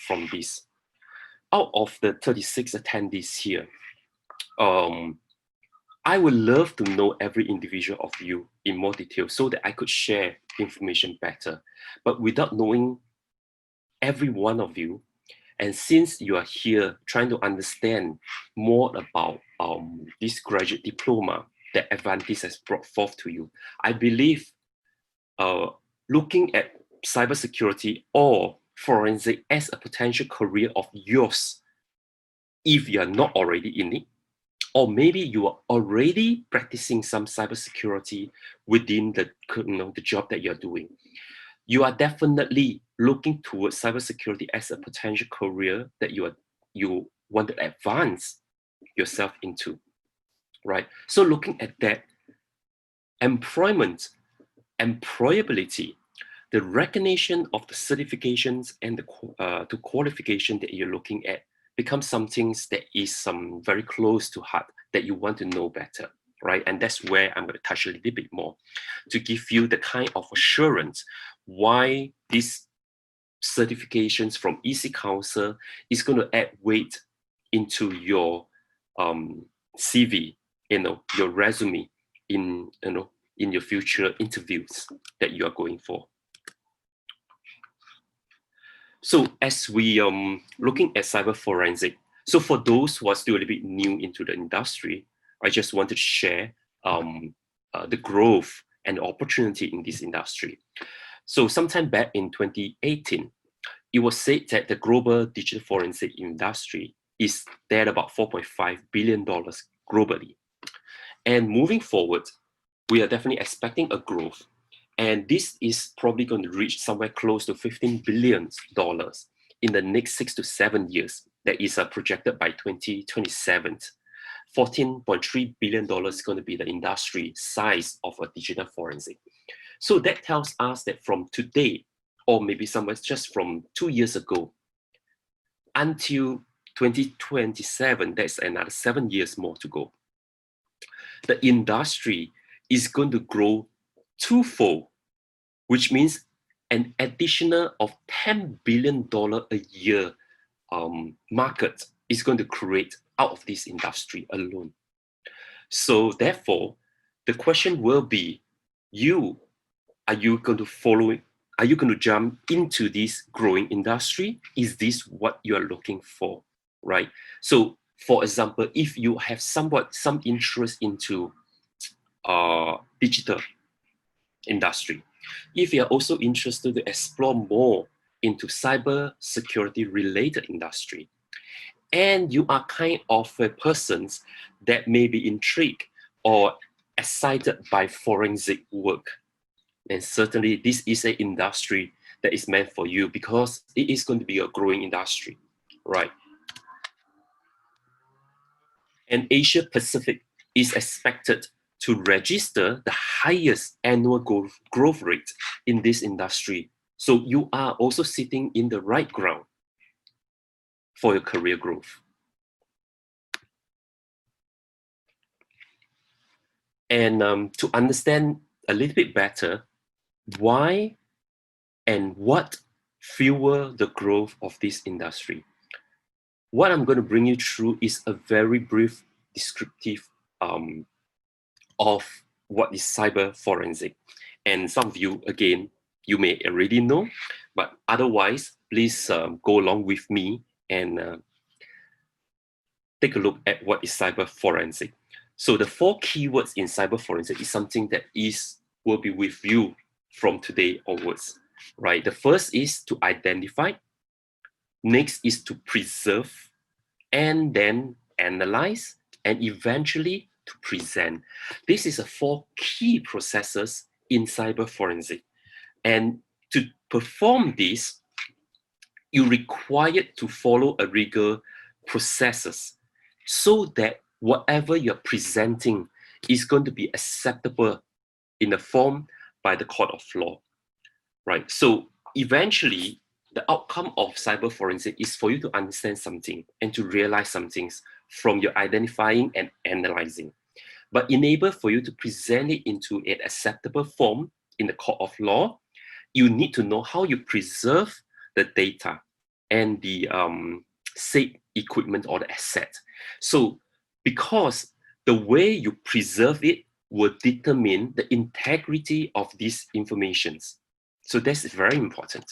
from this. Out of the 36 attendees here, I would love to know every individual of you in more detail so that I could share information better. But without knowing every one of you, and since you are here trying to understand more about this graduate diploma that Aventis has brought forth to you, I believe looking at cybersecurity or forensic as a potential career of yours, if you are not already in it, or maybe you are already practicing some cybersecurity within the job that you're doing, you are definitely looking towards cybersecurity as a potential career that you want to advance yourself into, right? So looking at that, employment, employability, the recognition of the certifications and the qualification that you're looking at becomes something that is very close to heart that you want to know better, right? And that's where I'm going to touch a little bit more to give you the kind of assurance why these certifications from EC Council is going to add weight into your CV, your resume in your future interviews that you are going for. So as we looking at cyber forensic, so for those who are still a little bit new into the industry, I just wanted to share the growth and opportunity in this industry. So sometime back in 2018, it was said that the global digital forensic industry is at about $4.5 billion globally. And moving forward, we are definitely expecting a growth. And this is probably going to reach somewhere close to $15 billion in the next 6 to 7 years. That is projected by 2027. $14.3 billion is going to be the industry size of a digital forensic. So that tells us that from today, or maybe somewhere just from 2 years ago, until 2027, that's another 7 years more to go. The industry is going to grow twofold, which means an additional of $10 billion a year market is going to create out of this industry alone. So therefore, the question will be, are you going to follow it? Are you going to jump into this growing industry? Is this what you are looking for, right? So for example, if you have some interest into digital industry, if you are also interested to explore more into cyber security related industry, and you are kind of a person that may be intrigued or excited by forensic work, then certainly this is an industry that is meant for you because it is going to be a growing industry, right? And Asia Pacific is expected to register the highest annual growth rate in this industry. So you are also sitting in the right ground for your career growth. And to understand a little bit better why and what fuel the growth of this industry, what I'm going to bring you through is a very brief descriptive of what is cyber forensic. And some of you, again, you may already know, but otherwise, please go along with me and take a look at what is cyber forensic. So the 4 keywords in cyber forensic is something that will be with you from today onwards, right? The first is to identify, next is to preserve, and then analyze, and eventually to present. This is 4 key processes in cyber forensic. And to perform this, you're required to follow a rigor processes so that whatever you're presenting is going to be acceptable in the form by the court of law, right? So eventually, the outcome of cyber forensic is for you to understand something and to realize some things from your identifying and analyzing. But enable for you to present it into an acceptable form in the court of law, you need to know how you preserve the data and the said equipment or the asset. So because the way you preserve it will determine the integrity of these informations. So this is very important.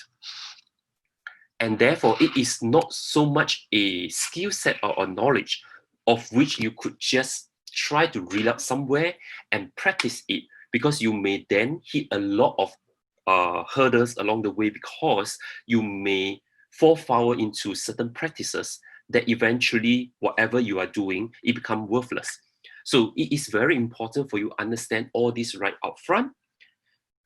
And therefore, it is not so much a skill set or knowledge of which you could just try to read up somewhere and practice it, because you may then hit a lot of hurdles along the way, because you may fall foul into certain practices that eventually, whatever you are doing, it becomes worthless. So it is very important for you to understand all this right up front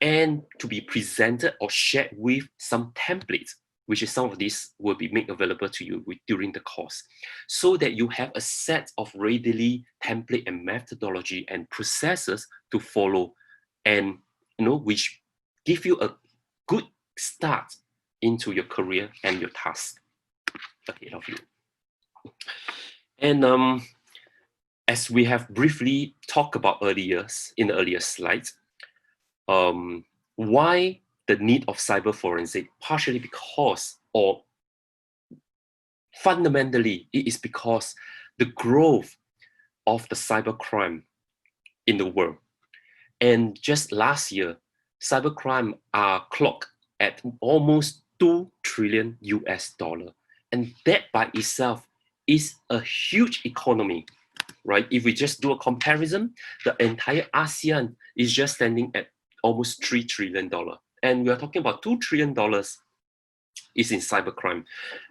and to be presented or shared with some templates, which is some of these will be made available to you during the course, so that you have a set of readily template and methodology and processes to follow, and which give you a good start into your career and your task ahead of you. And as we have briefly talked about earlier in the earlier slides, why the need of cyber forensic? Partially because, or fundamentally, it is because the growth of the cybercrime in the world. And just last year, cybercrime are clocked at almost $2 trillion US. And that by itself is a huge economy, right? If we just do a comparison, the entire ASEAN is just standing at almost $3 trillion. And we are talking about $2 trillion is in cybercrime.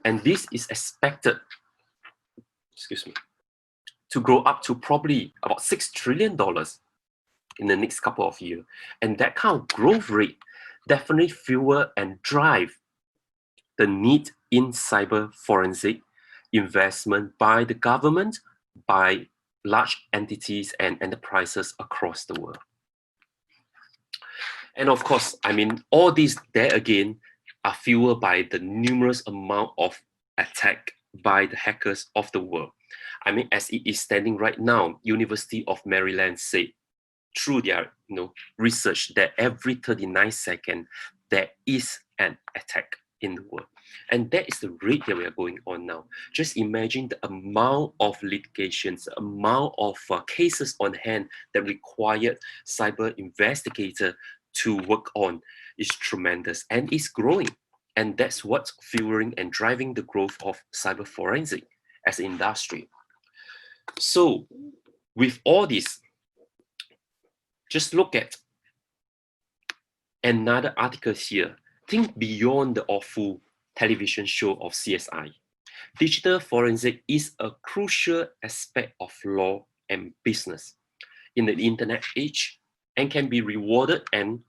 And this is expected, to grow up to probably about $6 trillion in the next couple of years. And that kind of growth rate definitely fuel and drive the need in cyber forensic investment by the government, by large entities and enterprises across the world. And of course, I mean, all these there again are fueled by the numerous amount of attack by the hackers of the world. I mean, as it is standing right now, University of Maryland said through their research that every 39 seconds there is an attack in the world. And that is the rate that we are going on now. Just imagine the amount of litigations, the amount of cases on hand that required cyber investigator to work on is tremendous and is growing. And that's what's fueling and driving the growth of cyber forensic as an industry. So with all this, just look at another article here. Think beyond the awful television show of CSI. Digital forensic is a crucial aspect of law and business in the internet age and can be rewarded and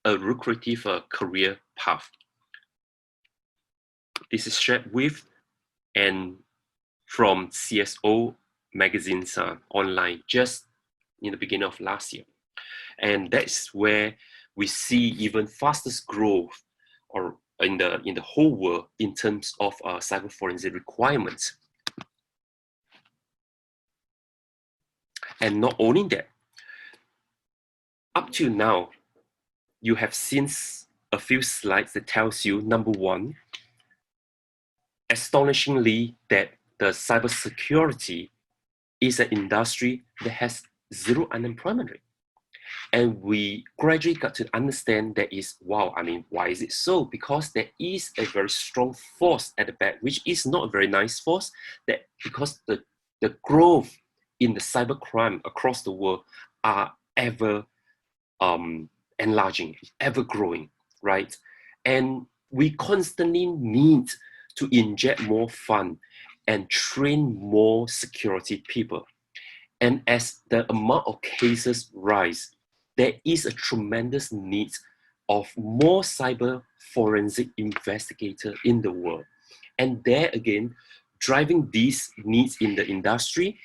a lucrative career path. This is shared with and from CSO magazines online just in the beginning of last year. And that's where we see even fastest growth or in the whole world in terms of cyber forensic requirements. And not only that, up to now, you have seen a few slides that tells you, number one, astonishingly, that the cybersecurity is an industry that has zero unemployment rate. And we gradually got to understand that is, wow, I mean, why is it so? Because there is a very strong force at the back, which is not a very nice force, that because the growth in the cybercrime across the world are ever enlarging, ever growing, right? And we constantly need to inject more fund and train more security people. And as the amount of cases rise, there is a tremendous need of more cyber forensic investigators in the world. And there again, driving these needs in the industry,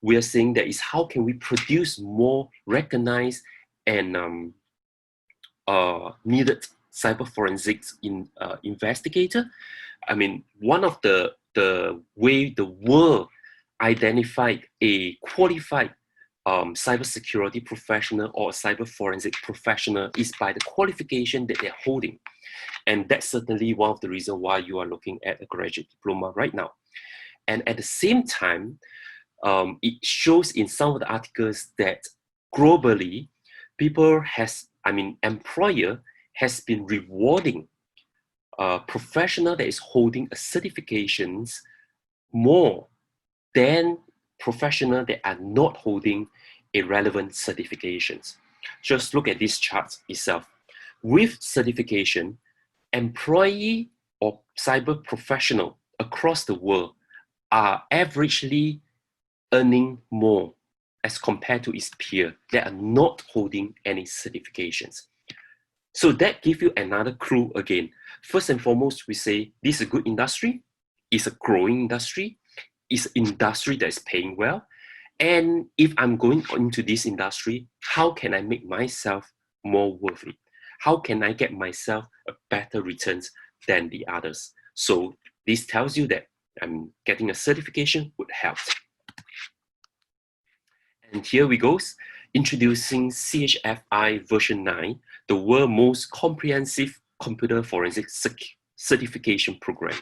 we are saying that is how can we produce more recognized and needed cyber forensics investigator. I mean, one of the way the world identified a qualified cybersecurity professional or a cyber forensic professional is by the qualification that they're holding. And that's certainly one of the reasons why you are looking at a graduate diploma right now. And at the same time, it shows in some of the articles that globally, employer has been rewarding a professional that is holding a certifications more than professionals that are not holding irrelevant certifications. Just look at this chart itself. With certification, employee or cyber professional across the world are averagely earning more as compared to its peer that are not holding any certifications. So that gives you another clue again. First and foremost, we say this is a good industry, it's a growing industry, it's an industry that is paying well. And if I'm going into this industry, how can I make myself more worth it? How can I get myself a better returns than the others? So this tells you that getting a certification would help. And here we go, introducing CHFI version 9, the world's most comprehensive computer forensic certification program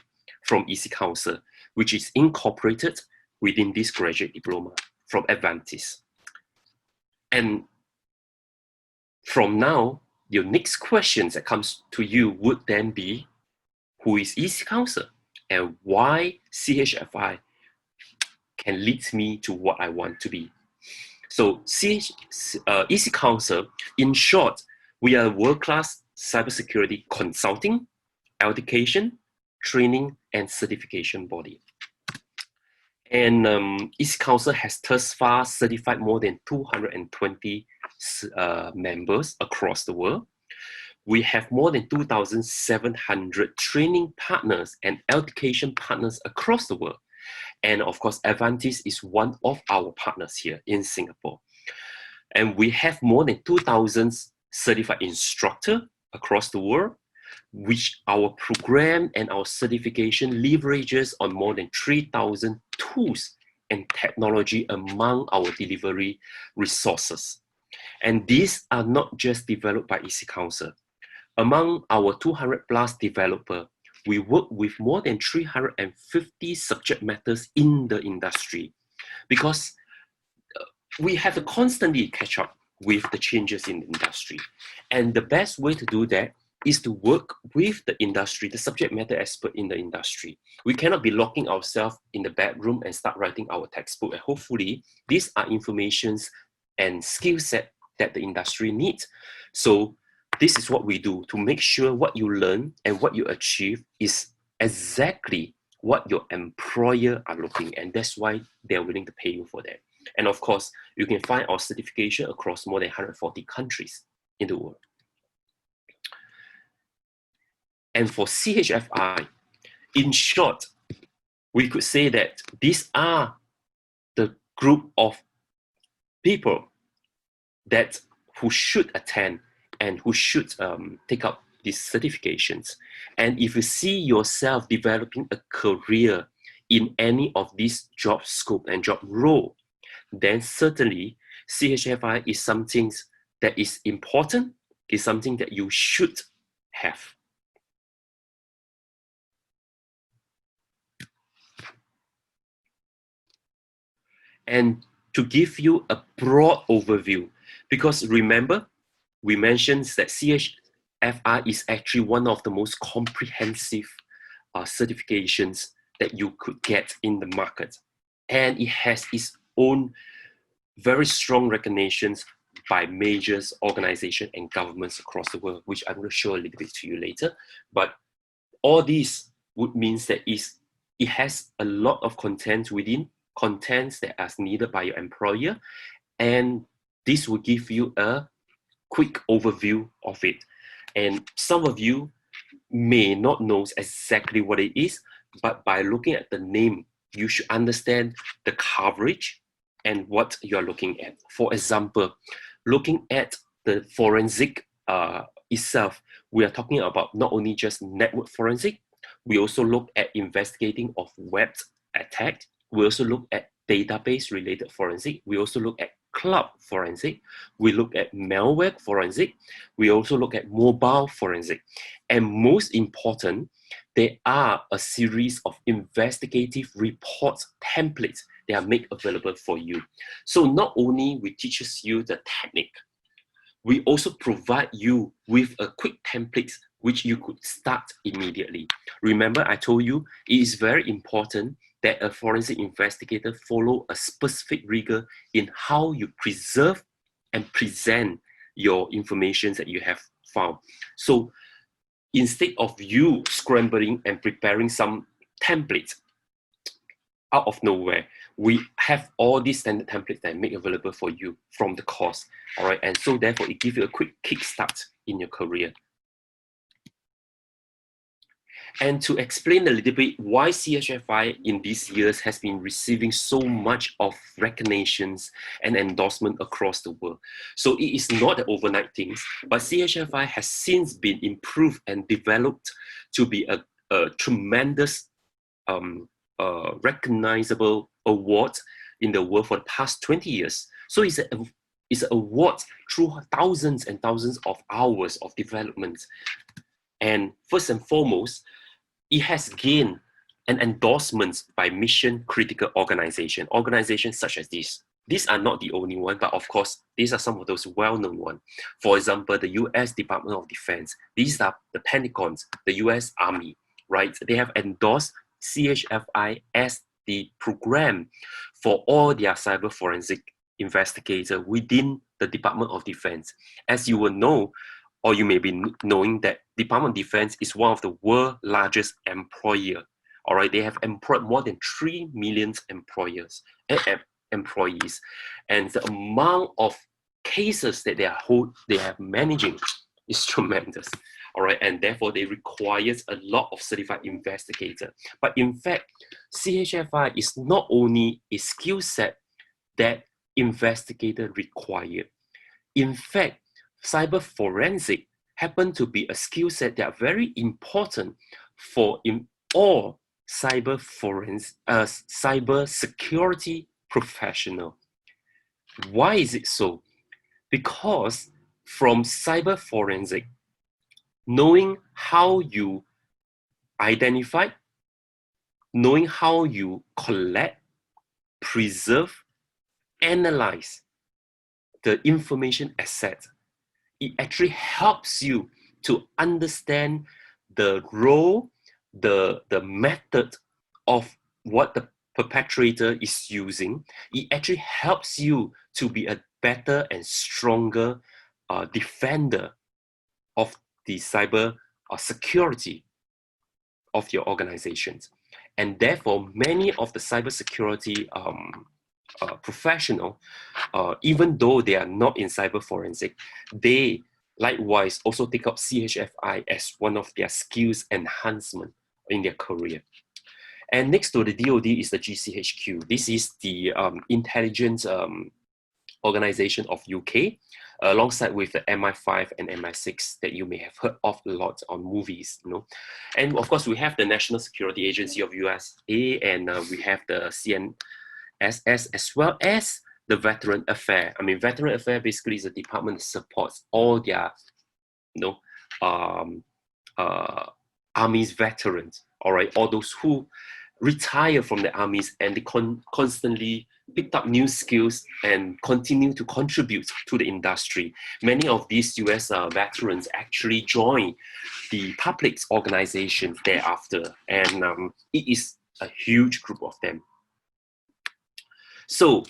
from EC Council, which is incorporated within this graduate diploma from Aventis. And from now, your next question that comes to you would then be, who is EC Council and why CHFI can lead me to what I want to be? So EC Council, in short, we are a world-class cybersecurity consulting, education, training, and certification body. And EC Council has thus far certified more than 220 members across the world. We have more than 2,700 training partners and education partners across the world. And of course, Aventis is one of our partners here in Singapore. And we have more than 2,000 certified instructors across the world, which our program and our certification leverages on more than 3,000 tools and technology among our delivery resources. And these are not just developed by EC Council. Among our 200 plus developers, we work with more than 350 subject matters in the industry because we have to constantly catch up with the changes in the industry. And the best way to do that is to work with the industry, the subject matter expert in the industry. We cannot be locking ourselves in the bedroom and start writing our textbook. And hopefully, these are informations and skill set that the industry needs. So this is what we do to make sure what you learn and what you achieve is exactly what your employer are looking, and that's why they're willing to pay you for that. And of course, you can find our certification across more than 140 countries in the world. And for CHFI, in short, we could say that these are the group of people who should attend and who should take up these certifications. And if you see yourself developing a career in any of these job scope and job role, then certainly CHFI is something that is important, is something that you should have. And to give you a broad overview, because remember, we mentioned that CHFI is actually one of the most comprehensive certifications that you could get in the market. And it has its own very strong recognitions by major organizations and governments across the world, which I'm going to show a little bit to you later. But all these would mean that it has a lot of content within, contents that are needed by your employer, and this will give you a quick overview of it. And some of you may not know exactly what it is, but by looking at the name, you should understand the coverage and what you are looking at. For example, looking at the forensic itself, we are talking about not only just network forensic, we also look at investigating of web attack. We also look at database related forensic. We also look at cloud forensic, we look at malware forensic, we also look at mobile forensic. And most important, there are a series of investigative report templates that are made available for you. So not only we teaches you the technique, we also provide you with a quick template which you could start immediately. Remember, I told you it is very important that a forensic investigator follow a specific rigor in how you preserve and present your information that you have found. So instead of you scrambling and preparing some templates out of nowhere, we have all these standard templates that I make available for you from the course. All right, and so therefore it gives you a quick kickstart in your career. And to explain a little bit why CHFI in these years has been receiving so much of recognitions and endorsement across the world. So it is not an overnight thing, but CHFI has since been improved and developed to be a tremendous recognizable award in the world for the past 20 years. So it's an award through thousands and thousands of hours of development. And first and foremost, it has gained an endorsement by mission-critical organizations such as this. These are not the only one, but of course, these are some of those well-known ones. For example, the US Department of Defense. These are the Pentagons, the US Army, right? They have endorsed CHFI as the program for all their cyber forensic investigators within the Department of Defense. As you will know, or you may be knowing that Department of Defense is one of the world's largest employer. All right, they have employed more than 3 million employees, and the amount of cases that they are managing is tremendous. All right, and therefore they require a lot of certified investigators. But in fact, CHFI is not only a skill set that investigators require. In fact, cyber forensic happen to be a skill set that are very important for all cyber security professional. Why is it so? Because from cyber forensic, knowing how you identify, knowing how you collect, preserve, analyze the information asset, it actually helps you to understand the role, the method of what the perpetrator is using. It actually helps you to be a better and stronger defender of the cyber security of your organizations. And therefore, many of the cybersecurity professional, even though they are not in cyber forensic, they likewise also take up CHFI as one of their skills enhancement in their career. And next to the DoD is the GCHQ. This is the intelligence organization of UK, alongside with the MI5 and MI6 that you may have heard of a lot on movies, you know. And of course, we have the National Security Agency of USA, and we have the CNSS, as well as the Veteran Affairs. I mean, Veteran Affairs basically is a department that supports all their, you know, Army's veterans, all right, all those who retire from the armies and they constantly picked up new skills and continue to contribute to the industry. Many of these US veterans actually join the public organizations thereafter, and it is a huge group of them. So,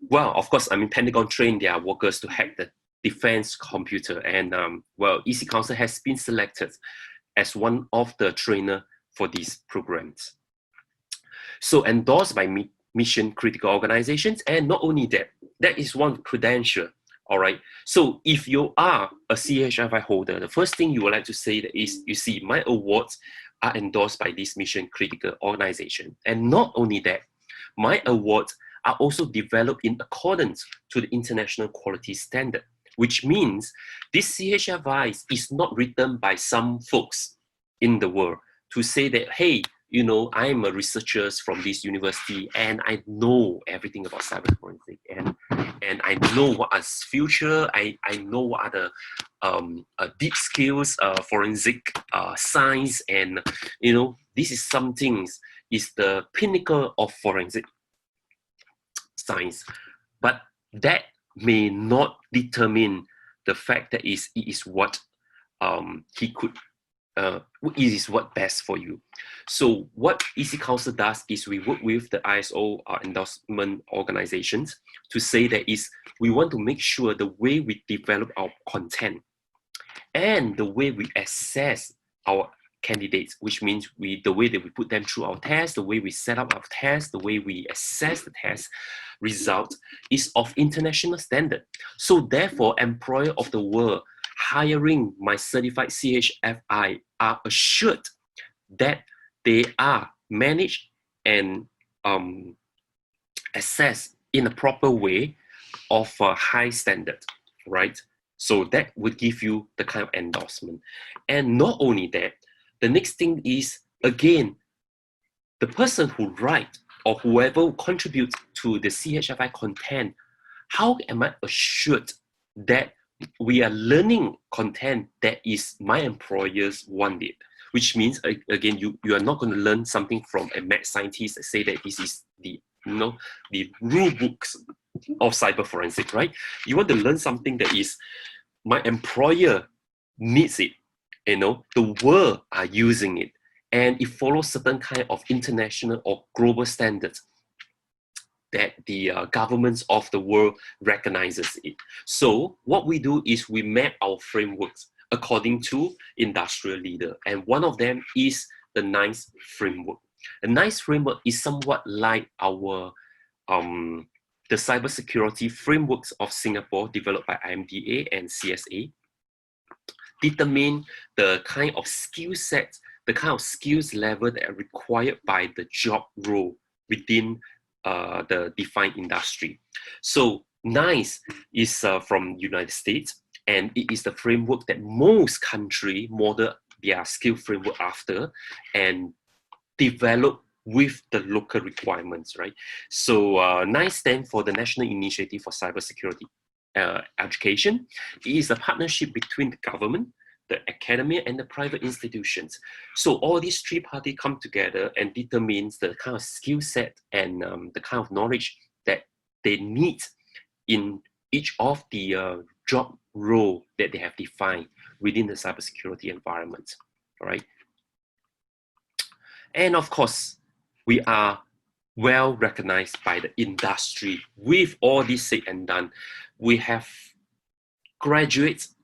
well, of course, I mean, Pentagon trained their workers to hack the defense computer, and well, EC Council has been selected as one of the trainer for these programs. So endorsed by mission critical organizations, and not only that, that is one credential, all right? So if you are a CHFI holder, the first thing you would like to say that is, you see, my awards are endorsed by this mission critical organization. And not only that, my awards are also developed in accordance to the international quality standard, which means this CHFI is not written by some folks in the world to say that, hey, you know, I'm a researcher from this university and I know everything about cyber forensic, and I know what is future, I know what are the deep skills, forensic science, and you know, this is something is the pinnacle of forensic science, but that may not determine the fact that it is what he could it is what best for you. So what EC Council does is we work with the ISO endorsement organizations to say that is we want to make sure the way we develop our content and the way we assess our candidates, which means the way that we put them through our tests, the way we set up our tests, the way we assess the test result is of international standard. So therefore, employer of the world hiring my certified CHFI are assured that they are managed and assessed in a proper way of a high standard, right? So that would give you the kind of endorsement. And not only that, the next thing is, again, the person who writes or whoever contributes to the CHFI content, how am I assured that we are learning content that is my employers wanted? Which means, again, you are not going to learn something from a mad scientist that say that this is the, you know, the rule books of cyber forensic, right? You want to learn something that is my employer needs it, you know, the world are using it, and it follows certain kind of international or global standards that the governments of the world recognizes it. So what we do is we map our frameworks according to industrial leader, and one of them is the NICE framework. The NICE framework is somewhat like our the cybersecurity frameworks of Singapore developed by IMDA and CSA, determine the kind of skill sets, the kind of skills level that are required by the job role within the defined industry. So NICE is from United States, and it is the framework that most countries model their skill framework after and develop with the local requirements, right? So NICE stands for the National Initiative for Cybersecurity Education. It is a partnership between the government, the academia, and the private institutions. So all these three parties come together and determines the kind of skill set and the kind of knowledge that they need in each of the job role that they have defined within the cybersecurity environment, right? And of course, we are well recognized by the industry. With all this said and done, we have graduates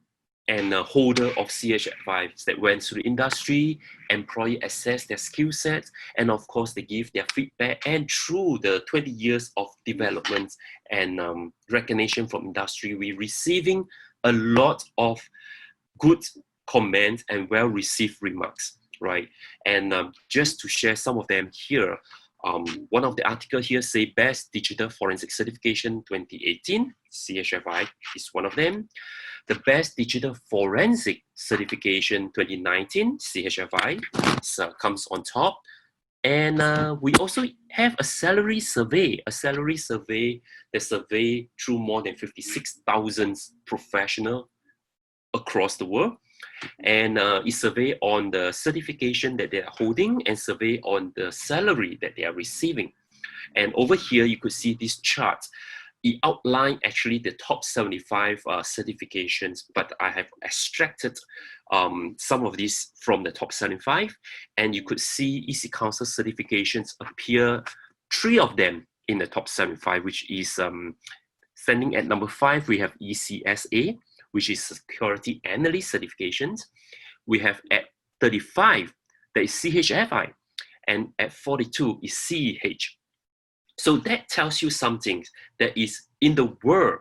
and a holder of CHFIs that went through the industry, employee assess their skill sets, and of course they give their feedback, and through the 20 years of development and recognition from industry, we're receiving a lot of good comments and well-received remarks, right? And just to share some of them here, one of the articles here say Best Digital Forensic Certification 2018, CHFI is one of them. The Best Digital Forensic Certification 2019, CHFI, comes on top. And we also have a salary survey that survey through more than 56,000 professionals across the world. And it survey on the certification that they are holding and survey on the salary that they are receiving. And over here, you could see this chart. It outlined actually the top 75 certifications, but I have extracted some of these from the top 75. And you could see EC Council certifications appear, 3 of them in the top 75, which is standing at number 5, we have ECSA, which is Security Analyst certifications. We have at 35, that is CHFI, and at 42 is CEH. So that tells you something that is in the world,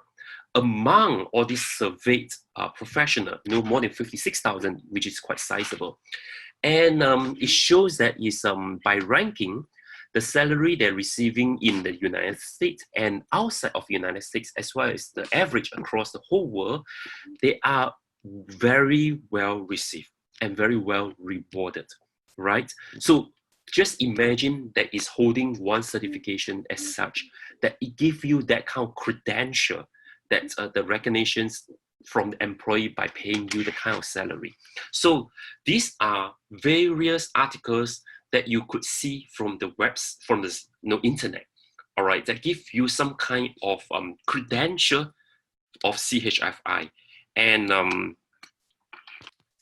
among all these surveyed professionals, you know, more than 56,000, which is quite sizable. And it shows that is by ranking, the salary they're receiving in the United States and outside of the United States, as well as the average across the whole world, they are very well received and very well rewarded, right? So just imagine that it's holding one certification as such, that it gives you that kind of credential, that the recognitions from the employee by paying you the kind of salary. So these are various articles that you could see from the from the internet, all right, that give you some kind of credential of CHFI. And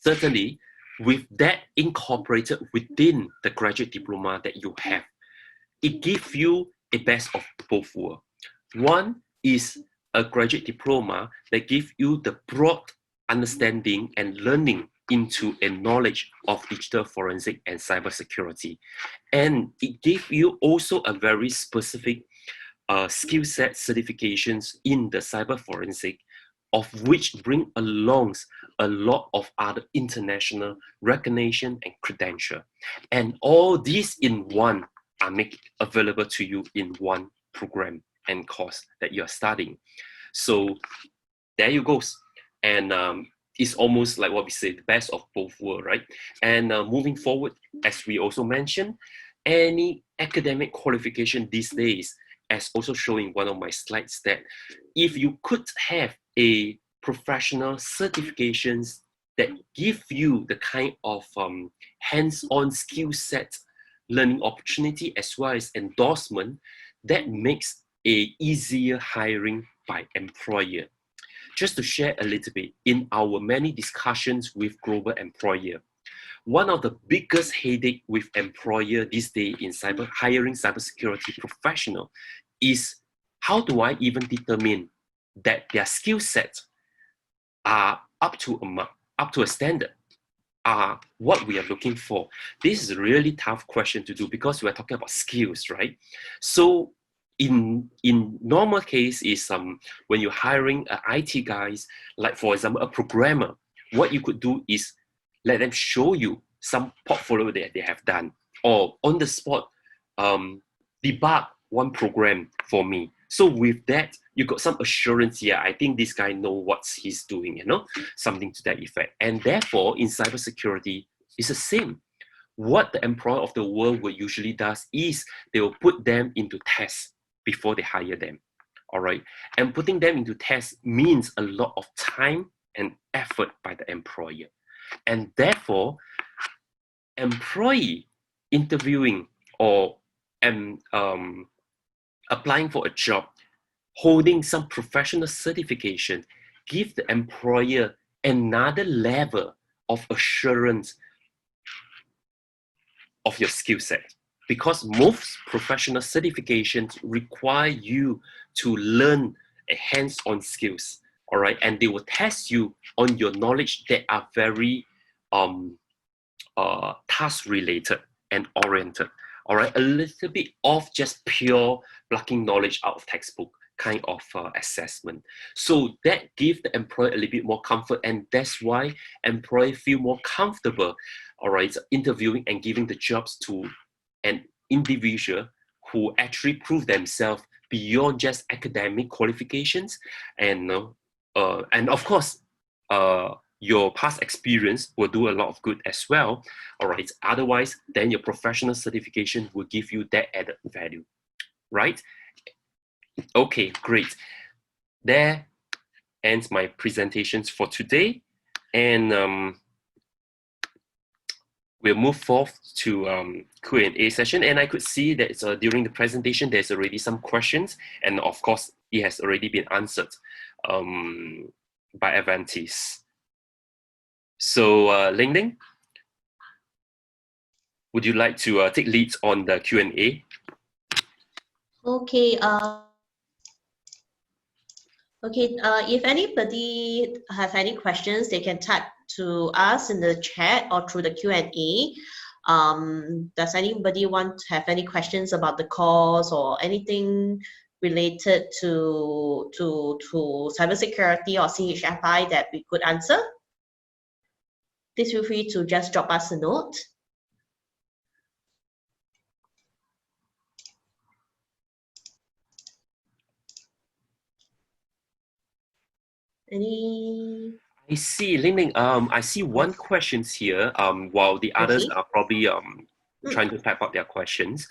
certainly, with that incorporated within the graduate diploma that you have, it gives you a best of both worlds. One is a graduate diploma that gives you the broad understanding and learning into a knowledge of digital forensic and cybersecurity. And it gives you also a very specific skill set certifications in the cyber forensic, of which bring along a lot of other international recognition and credential. And all these in one are made available to you in one program and course that you're studying. So there you go. And it's almost like what we say, the best of both worlds, right? And moving forward, as we also mentioned, any academic qualification these days, as also showing one of my slides, that if you could have a professional certifications that give you the kind of hands-on skill set learning opportunity as well as endorsement, that makes a easier hiring by employer. Just to share a little bit, in our many discussions with global employer, one of the biggest headache with employer these days in hiring cybersecurity professional is, how do I even determine that their skill sets are up to a standard, are what we are looking for? This is a really tough question to do because we're talking about skills, right? So in normal case is when you're hiring IT guys, like for example, a programmer, what you could do is let them show you some portfolio that they have done, or on the spot, debug one program for me. So with that, you got some assurance here. I think this guy knows what he's doing, you know, something to that effect. And therefore, in cybersecurity, it's the same. What the employer of the world will usually does is they will put them into tests before they hire them, all right? And putting them into tests means a lot of time and effort by the employer. And therefore, employee interviewing or applying for a job, holding some professional certification, give the employer another level of assurance of your skill set. Because most professional certifications require you to learn a hands-on skills, all right? And they will test you on your knowledge that are very task-related and oriented, all right? A little bit of just pure plucking knowledge out of textbook kind of assessment. So that gives the employer a little bit more comfort, and that's why employees feel more comfortable, all right, interviewing and giving the jobs to an individual who actually prove themselves beyond just academic qualifications. And of course, your past experience will do a lot of good as well, all right? Otherwise, then your professional certification will give you that added value, right? Okay, great. There ends my presentations for today. And we'll move forth to Q&A session. And I could see that during the presentation, there's already some questions. And of course, it has already been answered by Aventis. So Ling Ling, would you like to take lead on the Q&A? Okay. If anybody have any questions, they can type to us in the chat or through the Q&A. Does anybody want to have any questions about the course or anything related to cybersecurity or CHFI that we could answer? Please feel free to just drop us a note. Any? I see, Ling Ling, I see one question here, while the others Okay. are probably trying to type out their questions,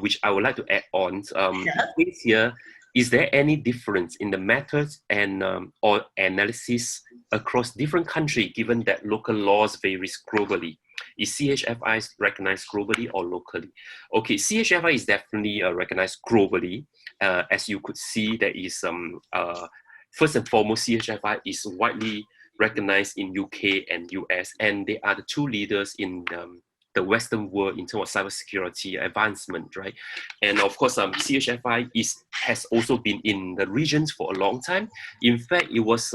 which I would like to add on. Sure. It says here, is there any difference in the methods and or analysis across different countries, given that local laws varies globally? Is CHFI recognized globally or locally? Okay, CHFI is definitely recognized globally. As you could see, there is first and foremost, CHFI is widely recognized in UK and US, and they are the two leaders in the Western world in terms of cybersecurity advancement, right? And of course, CHFI has also been in the regions for a long time. In fact, it was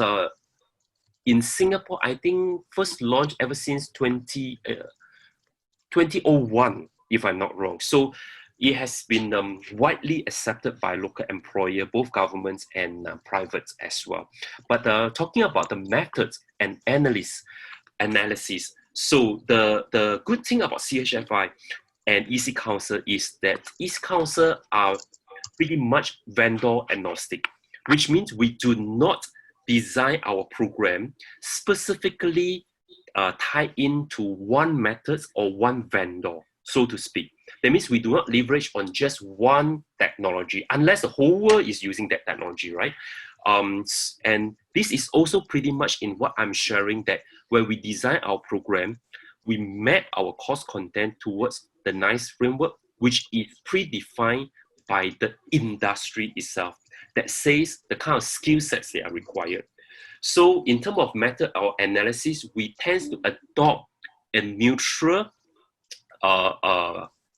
in Singapore, I think, first launched ever since 2001, if I'm not wrong. So it has been widely accepted by local employer, both governments and privates as well. But talking about the methods and analysis, so the good thing about CHFI and EC Council is that EC Council are pretty much vendor agnostic, which means we do not design our program specifically tied into one method or one vendor, so to speak. That means we do not leverage on just one technology, unless the whole world is using that technology, right? And this is also pretty much in what I'm sharing, that when we design our program, we map our course content towards the NICE framework, which is predefined by the industry itself, that says the kind of skill sets that are required. So in terms of method or analysis, we tend to adopt a neutral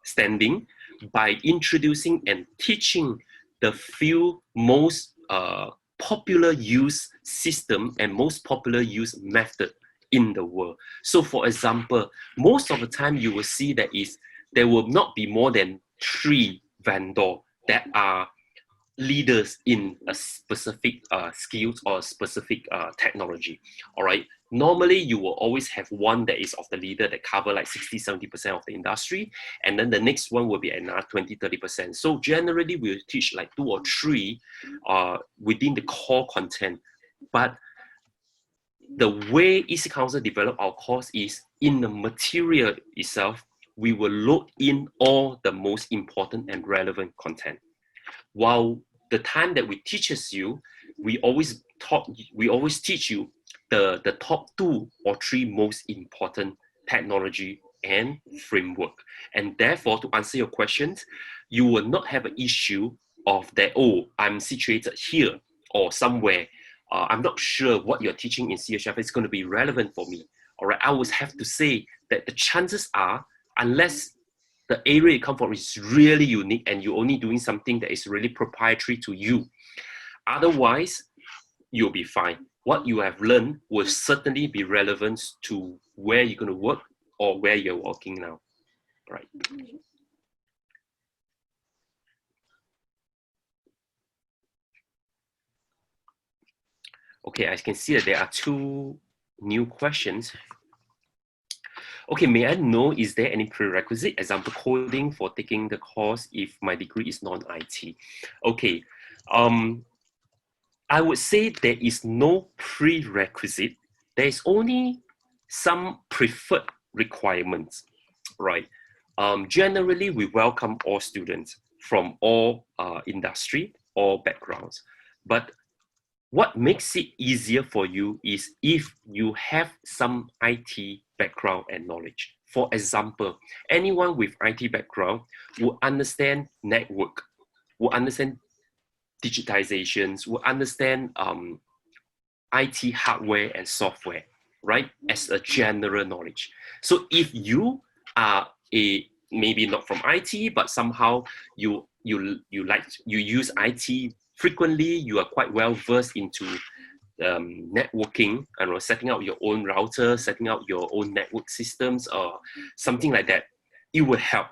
standing by introducing and teaching the few most popular use system and most popular use method in the world. So for example, most of the time you will see that there will not be more than 3 vendors that are leaders in a specific skills or specific technology. All right. Normally, you will always have one that is of the leader that cover like 60-70% of the industry, and then the next one will be another 20-30%. So generally, we'll teach like 2 or 3 within the core content. But the way EC Council develop our course is in the material itself, we will load in all the most important and relevant content. While the time that we teaches you, we always teach you the top 2 or 3 most important technology and framework. And therefore, to answer your questions, you will not have an issue of that, oh, I'm situated here or somewhere. I'm not sure what you're teaching in CHF is going to be relevant for me. All right, I would have to say that the chances are, unless the area you come from is really unique and you're only doing something that is really proprietary to you, otherwise, you'll be fine. What you have learned will certainly be relevant to where you're going to work or where you're working now. Right. Okay, I can see that there are 2 new questions. Okay, may I know, is there any prerequisite, example coding, for taking the course if my degree is non-IT? Okay, I would say there is no prerequisite. There is only some preferred requirements, right? Generally, we welcome all students from all industry, all backgrounds. But what makes it easier for you is if you have some IT background and knowledge. For example, anyone with IT background will understand network, will understand digitizations, will understand IT hardware and software, right? As a general knowledge. So if you are maybe not from IT, but somehow you use IT frequently, you are quite well versed into networking, and setting up your own router, setting up your own network systems, or something like that, it will help,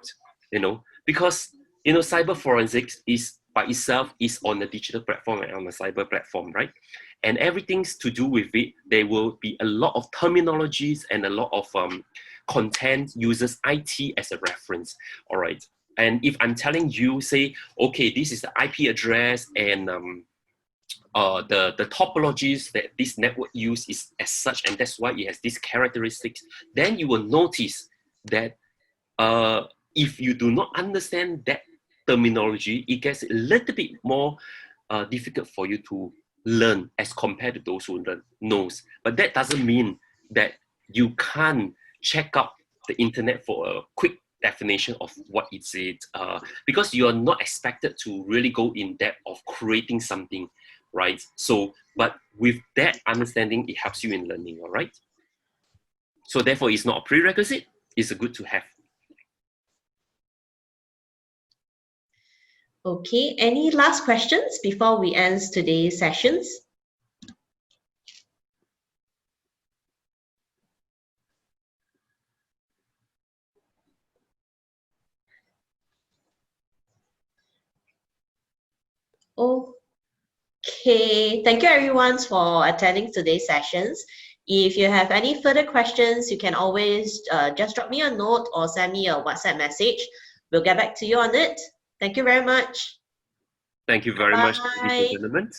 because cyber forensics is by itself is on a digital platform and on a cyber platform, right? And everything's to do with it. There will be a lot of terminologies and a lot of content uses IT as a reference, all right? And if I'm telling you, say, okay, this is the IP address and the topologies that this network use is as such, and that's why it has these characteristics, then you will notice that if you do not understand that terminology, it gets a little bit more difficult for you to learn as compared to those who knows. But that doesn't mean that you can't check out the internet for a quick definition of what is it, because you're not expected to really go in depth of creating something, right? So, but with that understanding, it helps you in learning, all right? So therefore, it's not a prerequisite, it's a good to have. Okay, any last questions before we end today's sessions? Okay, thank you everyone for attending today's sessions. If you have any further questions, you can always just drop me a note or send me a WhatsApp message. We'll get back to you on it. Thank you very much. Thank you very much, ladies and gentlemen.